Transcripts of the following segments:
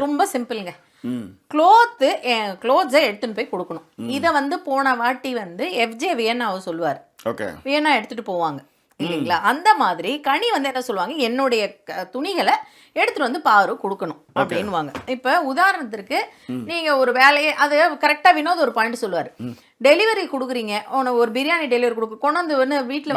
ரொம்ப சிம்பிள்ங்க. க்ளோத்ஸை எடுத்துன்னு போய் கொடுக்கணும். இதை வந்து போன வாட்டி வந்து எஃப்ஜே வியன்னாவை சொல்லுவார். வியன்னா எடுத்துட்டு போவாங்க இல்லைங்களா? அந்த மாதிரி கனி வந்து என்ன சொல்லுவாங்க, என்னுடைய துணிகளை எடுத்துட்டு வந்து பாரு கொடுக்கணும் அப்படின்வாங்க. இப்ப உதாரணத்திற்கு நீங்க ஒரு வேலையை, அது கரெக்டா வினோத் ஒரு பாயிண்ட் சொல்லுவாரு, டெலிவரி கொடுக்குறீங்க, ஒரு பிரியாணி டெலிவரி கொடுக்க கொண்டு வந்து வீட்டுல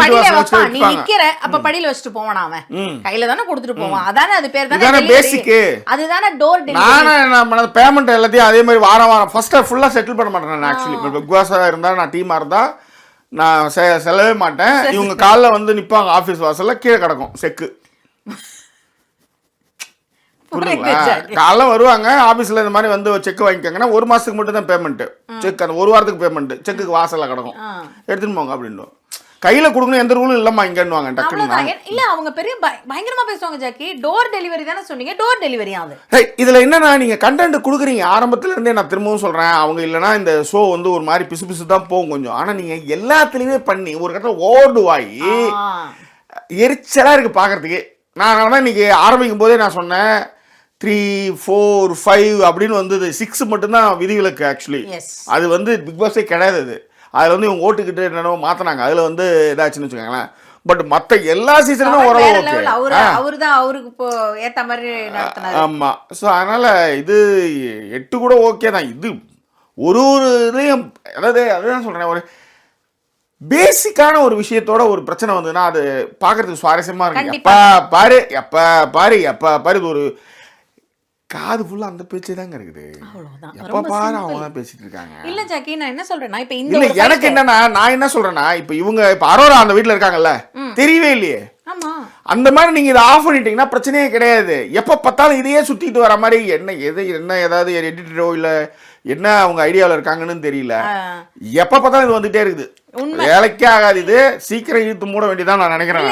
படியில வைப்பான், நீ நிக்கிற அப்ப படியில வச்சுட்டு போவானா, அவன் கையில தானே கொடுத்துட்டு போவான். அதானே அது பேர் தானே பேசிக், அதுதானே டோர் டெலிவரி. பேமெண்ட் எல்லாத்தையும் அதே மாதிரி வாரம் வாரம் ஃபர்ஸ்ட் ஃபுல்லா செட்டில் பண்ண மாட்டேன். ஆக்சுவலி இப்போ பிக் பாஸா இருந்தா, நான் டீமா இருந்தா நான் செல்லவே மாட்டேன். இவங்க காலைல வந்து நிப்பாங்க ஆபீஸ் வாசல்ல, கீழே கிடக்கும் செக்கு. புரியுதுங்களா? காலைல வருவாங்க ஆபீஸ்ல, இந்த மாதிரி வந்து செக் வாங்கிக்கோங்கன்னா 1 மாசத்துக்கு மட்டும் தான் பேமெண்ட். செக் அந்த 1 வாரத்துக்கு பேமெண்ட் செக்குக்கு வாசல்ல கிடக்கும், எடுத்துன்னு போங்க அப்படின்னு. கையில கொடுக்கணும், எந்த ரூலும் இல்லம்மா இங்கன்னுவாங்க டக்குன்னு. இல்ல அவங்க பெரிய பயங்கரமா பேசுவாங்க. ஜாக்கி, டோர் டெலிவரி தானே சொன்னீங்க, டோர் டெலிவரி ஆகுது. இதுல என்னன்னா, நீங்க கண்டென்ட் கொடுக்குறீங்க ஆரம்பத்துல இருந்தே. நான் திரும்பவும் சொல்றேன், அவங்க இல்லைன்னா இந்த ஷோ வந்து ஒரு மாதிரி பிசு பிசு தான் போகும் கொஞ்சம். ஆனா நீங்க எல்லாத்துலயுமே பண்ணி ஒரு கட்ட ஓடு வாயி எரிச்சலா இருக்கு பாக்குறதுக்கு. நான் இன்னைக்கு ஆரம்பிக்கும் போதே நான் சொன்னேன் 3, 4, 5 அப்படின்னு வந்து 6 மட்டும்தான் விதிவிலக்கு. ஆக்சுவலி அது வந்து பிக் பாஸே கிடையாது. அது அதில் வந்து இவங்க ஓட்டுக்கிட்டு என்னென்னோ மாற்றினாங்க, அதில் வந்து இதாச்சுன்னு வச்சுக்கோங்களேன். பட் மற்ற எல்லா சீசனும் ஓரளவு அவருக்கு இப்போ ஏற்ற மாதிரி நடத்தினாரு. ஆமாம். ஸோ அதனால் இது 8 கூட ஓகே தான். இது ஒரு இதையும், அதாவது அதுதான் சொல்கிறேன், ஒரு பேசிக்கான ஒரு விஷயத்தோட ஒரு பிரச்சனை வந்ததுன்னா அது பார்க்கறதுக்கு சுவாரஸ்யமாக இருக்கு. எப்போ பாரு இது ஒரு காது ஃபுல்லா அந்த பேச்சே தாங்க இருக்குது. எப்ப பாரு அவங்க தான் பேசிட்டு இருக்காங்க. இல்ல ஜாக்கி, நான் என்ன சொல்றேன்னா, இப்ப இந்த இல்ல எனக்கு என்னன்னா, நான் என்ன சொல்றேன்னா, இப்ப இவங்க இப்ப அரோரா அந்த வீட்ல இருக்காங்கல்ல, தெரியவே இல்லையே. ஆமா, அந்த மாதிரி நீங்க இதை ஆஃப் பண்ணிட்டீங்கன்னா பிரச்சனையே கிடையாது. எப்ப பார்த்தாலும் இதையே சுத்திட்டு வர மாதிரி என்ன ஏதாவது எடிட்டரோ இல்ல என்ன அவங்க ஐடியாவில் இருக்காங்கன்னு தெரியல. எப்ப பார்த்தாலும் இது வந்துட்டே இருக்குது. வேலைக்கே ஆகாது. இது சீக்கிரம் இழுத்து மூட வேண்டியதான் நான் நினைக்கிறேன்.